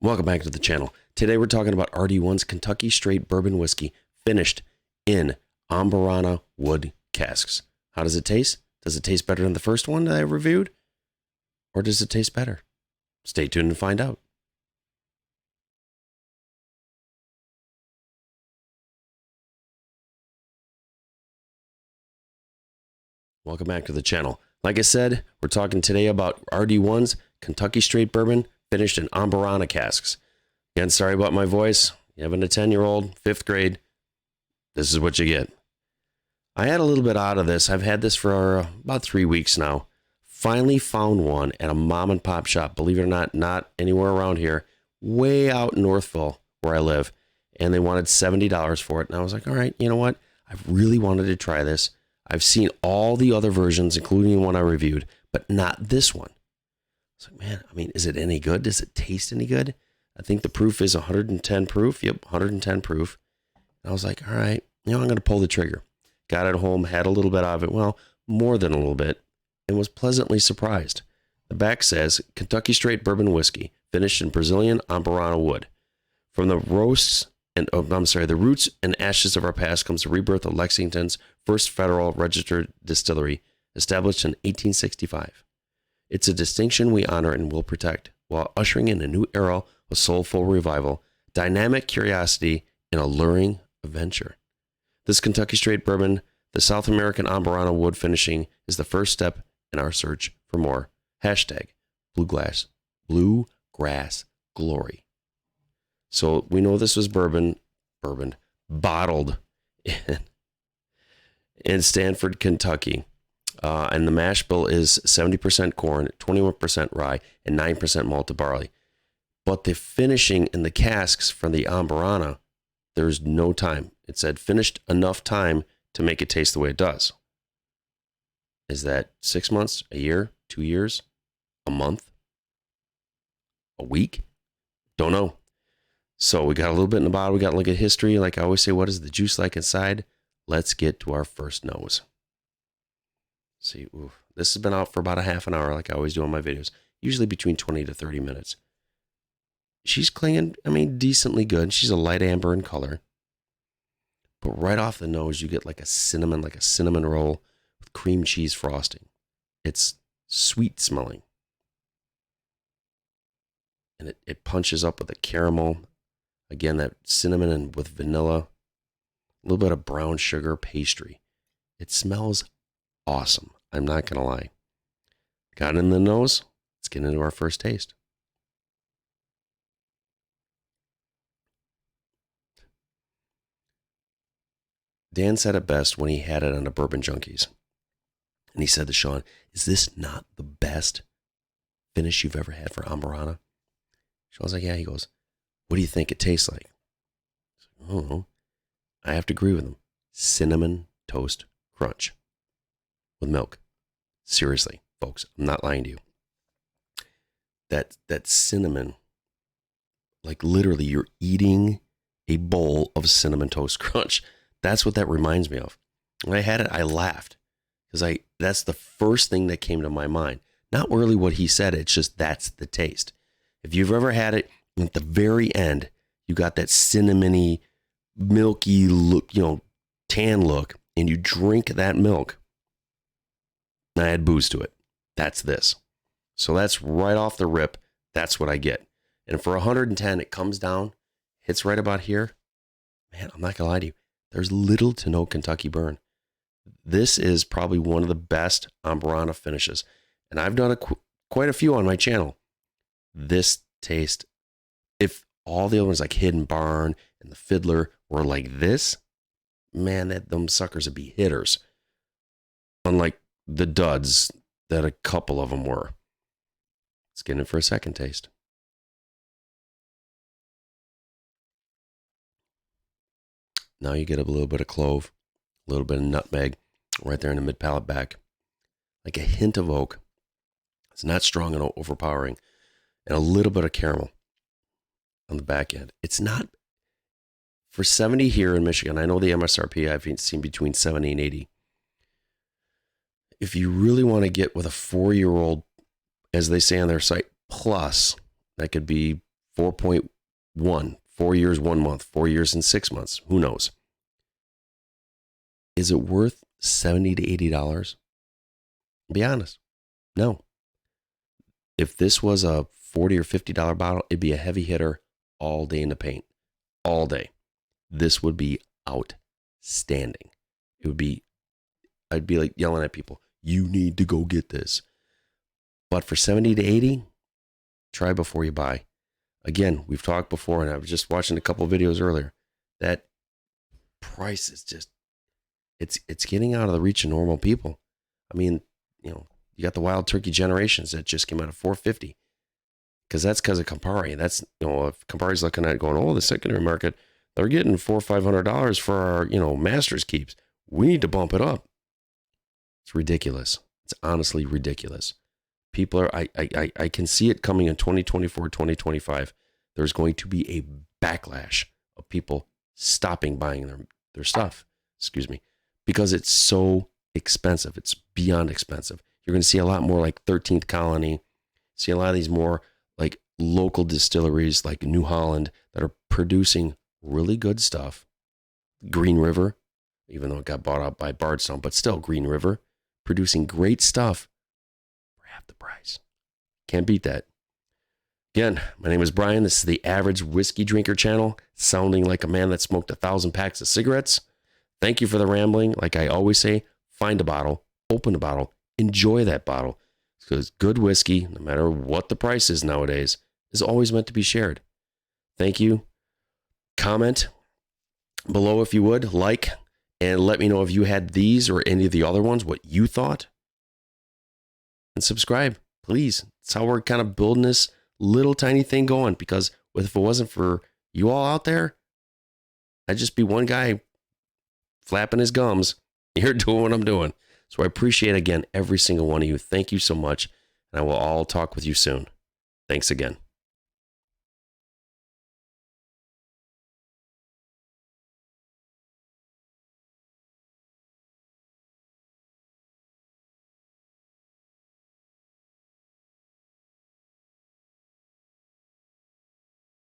Welcome back to the channel. Today we're talking about RD1's Kentucky Straight Bourbon Whiskey finished in Amburana wood casks. How does it taste? Does it taste better than the first one that I reviewed? Or does it taste better? Stay tuned and find out. Welcome back to the channel. Like I said, we're talking today about RD1's Kentucky Straight Bourbon finished in Amburana casks. Again, sorry about my voice. You have a 10-year-old, 5th grade. This is what you get. I had a little bit out of this. I've had this for about 3 weeks now. Finally found one at a mom and pop shop. Believe it or not, not anywhere around here. Way out in Northville where I live. And they wanted $70 for it. And I was like, all right, you know what? I've really wanted to try this. I've seen all the other versions, including the one I reviewed, but not this one. I was like, man, I mean, is it any good? Does it taste any good? I think the proof is 110 proof. Yep, 110 proof. And I was like, all right, you know, I'm going to pull the trigger. Got it home, had a little bit of it. Well, more than a little bit, and was pleasantly surprised. The back says, Kentucky Straight Bourbon Whiskey, finished in Brazilian Amburana wood. From the the roots and ashes of our past comes the rebirth of Lexington's first federal registered distillery, established in 1865. It's a distinction we honor and will protect, while ushering in a new era of soulful revival, dynamic curiosity, and alluring adventure. This Kentucky Straight Bourbon, the South American Amburana wood finishing, is the first step in our search for more. Hashtag bluegrass glory. So we know this was bourbon bottled in Stanford, Kentucky. And the mash bill is 70% corn, 21% rye, and 9% malted barley. But the finishing in the casks from the Amburana, there's no time. It said finished enough time to make it taste the way it does. Is that 6 months, a year, 2 years, a month, a week? Don't know. So we got a little bit in the bottle. We got to look at history. Like I always say, what is the juice like inside? Let's get to our first nose. See, this has been out for about a half an hour, like I always do on my videos. Usually between 20 to 30 minutes. She's clinging, I mean, decently good. She's a light amber in color. But right off the nose, you get like a cinnamon roll with cream cheese frosting. It's sweet smelling. And it punches up with a caramel. Again, that cinnamon and with vanilla. A little bit of brown sugar pastry. It smells awesome. I'm not going to lie. Got it in the nose. Let's get into our first taste. Dan said it best when he had it on the Bourbon Junkies. And he said to Sean, is this not the best finish you've ever had for Amburana? Sean's like, yeah. He goes, what do you think it tastes like? I don't know. I have to agree with him. Cinnamon Toast Crunch with milk. Seriously, folks, I'm not lying to you. That cinnamon, like literally you're eating a bowl of Cinnamon Toast Crunch. That's what that reminds me of. When I had it, I laughed because that's the first thing that came to my mind. Not really what he said, it's just that's the taste. If you've ever had it, at the very end, you got that cinnamony, milky look, tan look, and you drink that milk. I add booze to it. That's this. So that's right off the rip. That's what I get. And for 110, it comes down, hits right about here. Man, I'm not going to lie to you. There's little to no Kentucky burn. This is probably one of the best Amburana finishes. And I've done quite a few on my channel. This taste, if all the other ones like Hidden Barn and the Fiddler were like this, man, them suckers would be hitters. Unlike the duds that a couple of them were. Let's get in for a second taste. Now you get a little bit of clove, a little bit of nutmeg right there in the mid palate back. Like a hint of oak. It's not strong and overpowering. And a little bit of caramel on the back end. It's not, for 70 here in Michigan, I know the MSRP I've seen between 70 and 80. If you really want to get with a 4-year-old, as they say on their site, plus, that could be 4.1, 4 years, 1 month, 4 years and 6 months. Who knows? Is it worth $70 to $80? Be honest. No. If this was a $40 or $50 bottle, it'd be a heavy hitter all day in the paint. All day. This would be outstanding. I'd be like yelling at people, you need to go get this. But for 70 to 80, try before you buy. Again, we've talked before, and I was just watching a couple of videos earlier. That price is just, it's getting out of the reach of normal people. I mean, you got the Wild Turkey Generations that just came out at $450. Because that's because of Campari. And that's, if Campari's looking at it going, oh, the secondary market, they're getting $400 or $500 for our, Masters keeps. We need to bump it up. It's ridiculous. It's honestly ridiculous. People are, I can see it coming in 2024, 2025. There's going to be a backlash of people stopping buying their stuff, because it's so expensive. It's beyond expensive. You're going to see a lot more like 13th Colony, see a lot of these more like local distilleries like New Holland that are producing really good stuff. Green River, even though it got bought out by Bardstown, but still Green River, producing great stuff for half the price. Can't beat that. Again, my name is Brian. This is the Average Whiskey Drinker channel, sounding like a man that smoked 1,000 packs of cigarettes. Thank you for the rambling. Like I always say, find a bottle, open a bottle, enjoy that bottle. Because good whiskey, no matter what the price is nowadays, is always meant to be shared. Thank you. Comment below if you would, like, and let me know if you had these or any of the other ones, what you thought. And subscribe, please. That's how we're kind of building this little tiny thing going, because if it wasn't for you all out there, I'd just be one guy flapping his gums here doing what I'm doing. So I appreciate, again, every single one of you. Thank you so much. And I will all talk with you soon. Thanks again.